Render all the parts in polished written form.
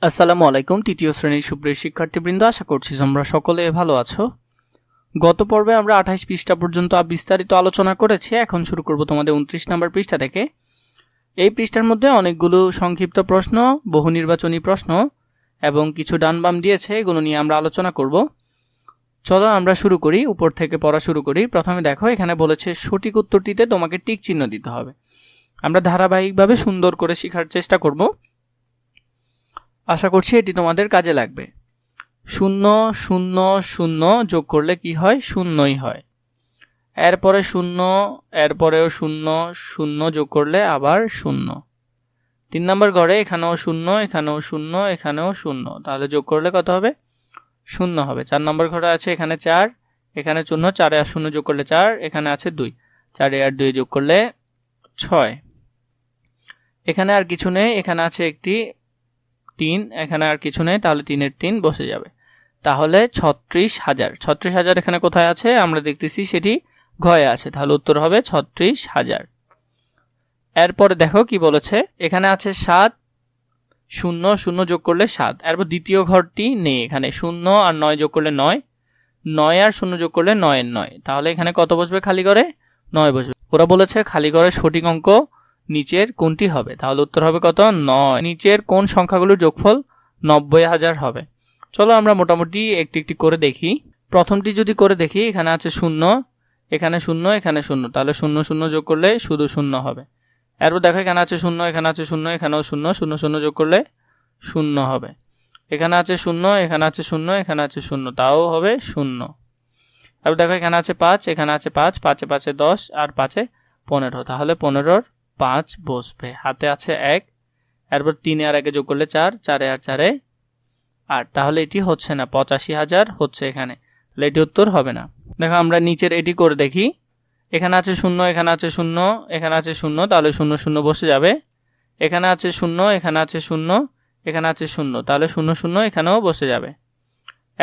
আসসালামু আলাইকুম। তৃতীয় শ্রেণীর সুপ্রিয় শিক্ষার্থীবৃন্দ, আশা করছি তোমরা সকলে ভালো আছো। গত পর্বে আমরা 28 পৃষ্ঠা পর্যন্ত বিস্তারিত আলোচনা করেছি। এখন শুরু করব তোমাদের 29 নম্বর পৃষ্ঠা থেকে। এই পৃষ্ঠার মধ্যে অনেকগুলো সংক্ষিপ্ত প্রশ্ন, বহু নির্বাচনী প্রশ্ন এবং কিছু ডান বাম দিয়েছে, এগুলো নিয়ে আমরা আলোচনা করব। চলো আমরা শুরু করি, উপর থেকে পড়া শুরু করি। প্রথমে দেখো, এখানে বলেছে সঠিক উত্তরটিতে তোমাকে টিক চিহ্ন দিতে হবে। আমরা ধারাবাহিকভাবে সুন্দর করে শেখার চেষ্টা করব। আশা করছি এটি তোমাদের কাজে লাগবে। 0 0 0 যোগ করলে কি হয়? শূন্যই হয়। এরপরে 0, এরপরেও 0 0 যোগ করলে আবার 0। 3 নম্বর ঘরে এখানেও 0, এখানেও 0, এখানেও 0, তাহলে যোগ করলে কত হবে? 0 হবে। 4 নম্বর ঘরে আছে এখানে 4, এখানে 0, 4 আর 0 যোগ করলে 4, এখানে আছে 2, 4 আর 2 যোগ করলে 6। এখানে আর কিছু নেই, এখানে আছে একটি 3, এখানে আর কিছু নেই, তাহলে 3 এর 3 বসে যাবে। তাহলে 36,000। 36,000 এখানে কোথায় আছে? আমরা দেখতেছি সেটি ঘয়ে আছে, তাহলে উত্তর হবে 36,000। এরপরে দেখো কি বলেছে, এখানে আছে 7, 0 0 যোগ করলে 7। এরপর দ্বিতীয় ঘরটি নেই, এখানে 0 আর 9 যোগ করলে 9, 9 আর 0 যোগ করলে 9 এর 9, তাহলে এখানে কত বসবে? খালি ঘরে 9 বসবে। ওরা বলেছে খালি ঘরে সঠিক অঙ্ক নিচের কোনটি হবে? তাহলে উত্তর হবে কত? 9। নিচের কোন সংখ্যাগুলোর যোগফল 90,000 হবে? চলো আমরা মোটামুটি একটি একটি করে দেখি। প্রথমটি যদি করে দেখি, এখানে আছে 0, এখানে 0, এখানে 0, তাহলে 0 0 যোগ করলে শুধু 0 হবে। এরপর দেখো এখানে আছে 0, এখানে আছে 0, এখানেও 0, 0 0 যোগ করলে 0 হবে। এখানে আছে 0, এখানে আছে 0, এখানে আছে 0, তাও হবে 0। এরপর দেখো এখানে আছে 5, এখানে আছে 5, 5 এ 5 এ 10 আর 5 এ 15, তাহলে 15 5 বসবে। হাতে আছে 1, এরপর 3 আর 1 যোগ করলে 4, 4 আর 4 8, তাহলে এটি হচ্ছে না, 85,000 হচ্ছে এখানে, তাহলে এটি উত্তর হবে না। দেখো আমরা নিচের এটি করে দেখি। এখানে আছে 0, এখানে আছে 0, এখানে আছে 0, তাহলে 0 0 বসে যাবে। এখানে আছে 0, এখানে আছে 0, এখানে আছে 0, তাহলে 0 0 এখানেও বসে যাবে।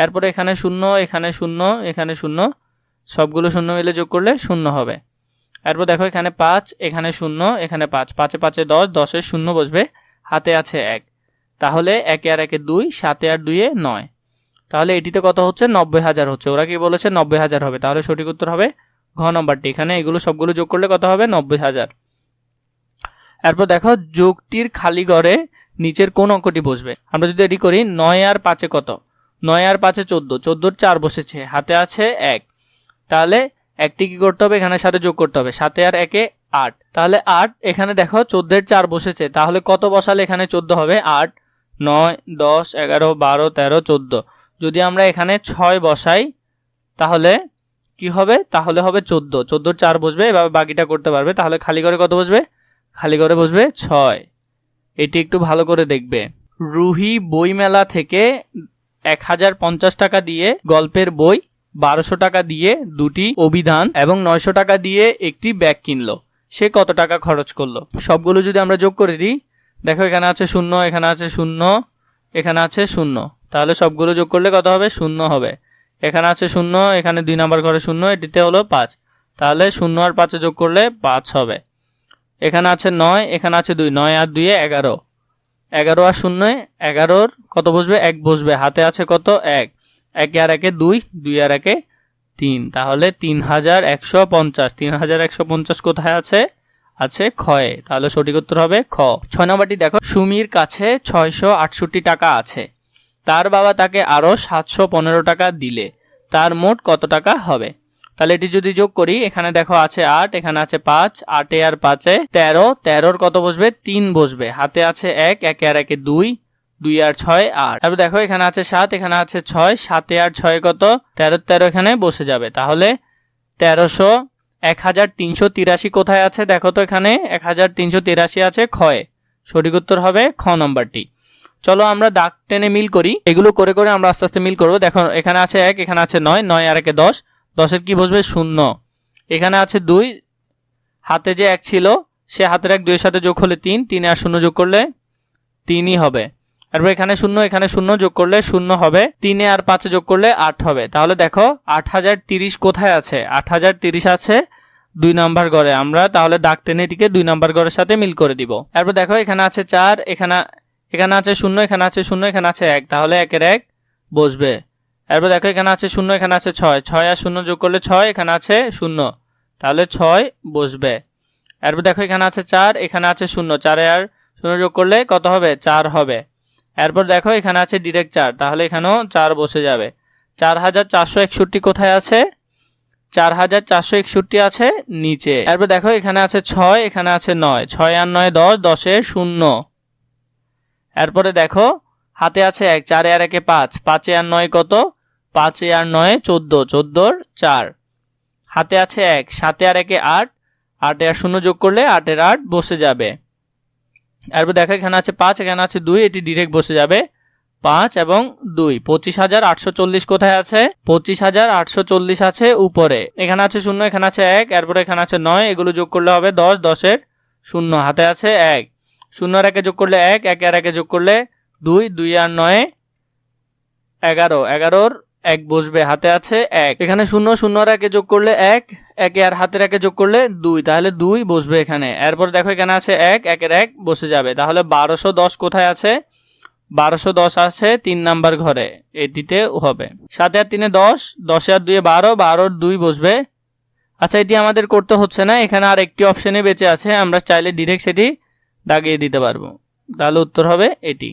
এরপরে এখানে 0, এখানে 0, এখানে 0, সবগুলো 0 মিলে যোগ করলে 0 হবে। এরপর দেখো এখানে 5, এখানে 0, এখানে 5, 5 এ 5 এ 10, 10 এ 0 বসবে। হাতে আছে 1, তাহলে 1 আর 1 2, 7 আর 2 9, তাহলে এটিতে কত হচ্ছে? 90,000 হচ্ছে। ওরা কি বলেছে? 90,000 হবে, তাহলে সঠিক উত্তর হবে ঘ নম্বরটি। এখানে এগুলো সবগুলো যোগ করলে কত হবে? 90,000। এরপর দেখো যোগটির খালি ঘরে নিচের কোন অঙ্কটি বসবে? আমরা যদি এটি করি, 9 আর 5 এ কত? 9 আর 5 এ 14, 14 4 বসেছে, হাতে আছে 1, তাহলে একটি কি করতে হবে? এখানে সাথে যোগ করতে হবে। 7 আর 1 8, তাহলে 8। এখানে দেখো 14 এর 4 বসেছে, তাহলে কত বসালে এখানে 14 হবে? 8 9 10 11 12 13 14। যদি আমরা এখানে 6 বসাই তাহলে কি হবে? তাহলে হবে 14, 14 4 বসবে, এভাবে বাকিটা করতে পারবে। তাহলে খালি ঘরে কত বসবে? খালি ঘরে বসবে 6। এটি একটু ভালো করে দেখবে। রুহি বইমেলা থেকে 1050 টাকা দিয়ে গল্পের বই, 1200 টাকা দিয়ে দুটি অভিধান এবং 900 টাকা দিয়ে একটি ব্যাগ কিনলো। সে কত টাকা খরচ করলো? সবগুলো যদি আমরা যোগ করে দিই, দেখো এখানে আছে 0, এখানে আছে 0, এখানে আছে 0, তাহলে সবগুলো যোগ করলে কত হবে? 0 হবে। এখানে আছে 0, এখানে 2 নম্বর ঘরে 0, এটিতে হলো 5, তাহলে 0 আর 5 যোগ করলে 5 হবে। এখানে আছে 9, এখানে আছে 2, 9 আর 2 11, 11 আর 0 11, কত বসবে? 1 বসবে। হাতে আছে কত? 1, 1 আর 1 2, 2 আর 1 3, তাহলে 3150। 3150 কোথায় আছে? আছে ক্ষয়ে, তাহলে সঠিক উত্তর হবে খ। 6 নম্বরটি দেখো, সুমির কাছে 668 টাকা আছে, তার বাবা তাকে আরো 715 টাকা দিলে তার মোট কত টাকা হবে? তাহলে এটি যদি যোগ করি, এখানে দেখো আছে 8, এখানে আছে 5, 8 আর 5 13, 13 কত বসবে? 3 বসবে। হাতে আছে 1, 1 আর 1 2, 2 আর 6 8। তারপর দেখো এখানে আছে 7, এখানে আছে 6, 7 আর 6 কত? 13, 13 এখানে বসে যাবে, তাহলে 1300। 1383 কোথায় আছে? দেখো তো এখানে 1383 আছে ক্ষয়ে, সঠিক উত্তর হবে খ নম্বরটি। চলো আমরা দাগ টেনে মিল করি, এগুলো করে করে আমরা আস্তে আস্তে মিল করবো। দেখো এখানে আছে 1, এখানে আছে 9, 9 আর 1 10, 10 এর কি বসবে? 0। এখানে আছে 2, হাতে যে 1 ছিল সে হাতের 1 2 এর সাথে যোগ হলে 3, 3 আর 0 যোগ করলে 3ই হবে। তারপর এখানে 0, এখানে 0 যোগ করলে 0 হবে, 3 আর 5 যোগ করলে 8 হবে। তাহলে দেখো 8030 কোথায় আছে? 8030 আছে 2 নাম্বার ঘরে। আমরা তাহলে দাগ টেনে এটিকে 2 নাম্বার ঘরের সাথে মিল করে দিব। তারপর দেখো এখানে আছে 4, এখানে আছে শূন্য, এখানে আছে শূন্য, এখানে আছে এক, তাহলে একের এক বসবে। এরপর দেখো এখানে আছে শূন্য, এখানে আছে ছয়, ছয় আর শূন্য যোগ করলে ছয়, এখানে আছে শূন্য, তাহলে ছয় বসবে। এরপর দেখো এখানে আছে চার, এখানে আছে শূন্য, চারে আর শূন্য যোগ করলে কত হবে? চার হবে। এরপর দেখো এখানে আছে ডিরেক্ট চার, তাহলে এখানেও চার বসে যাবে। 4461 কোথায় আছে? 4461 আছে নিচে। এরপর দেখো এখানে আছে ছয়, এখানে আছে নয়, ছয় আর নয় 10, 10-এ শূন্য। এরপরে দেখো হাতে আছে এক, চারে আর একে পাঁচ, পাঁচে আর নয় কত? 5 আর 9 14, 14-র 4। হাতে আছে এক, সাতে আর একে 8, 8 আর শূন্য যোগ করলে 8-এর 8 বসে যাবে। এরপর দেখো এখানে আছে 5, এখানে আছে 2, এটি ডিরেক্ট বসে যাবে। 5 এবং 2, 25,840 কোথায় আছে? 25,840 আছে উপরে। এখানে আছে শূন্য, এখানে আছে এক, এরপরে এখানে আছে 9, এগুলো যোগ করলে হবে 10, 10-এর শূন্য। হাতে আছে এক, শূন্য আর একে যোগ করলে এক, একে আর একে যোগ করলে 2, 2 আর 9 11, 11-র এক বসবে। হাতে আছে এক, এখানে শূন্য, শূন্য আর একে যোগ করলে এক, একে আর হাতের একে যোগ করলে 2, তাহলে 2 বসবে এখানে। এরপর দেখো এখানে আছে এক, একের এক বসে যাবে। তাহলে 1210 কোথায় আছে? 1210 আছে 3 নাম্বার ঘরে, এটিতে হবে। 7 আর 3 10, 10 আর 2 12, 12-র 2 বসবে। আচ্ছা, এটি আমাদের করতে হচ্ছে না, এখানে আর একটি অপশনে বেঁচে আছে, আমরা চাইলে ডিরেক্ট সেটি দাগিয়ে দিতে পারবো। তাহলে উত্তর হবে এটি।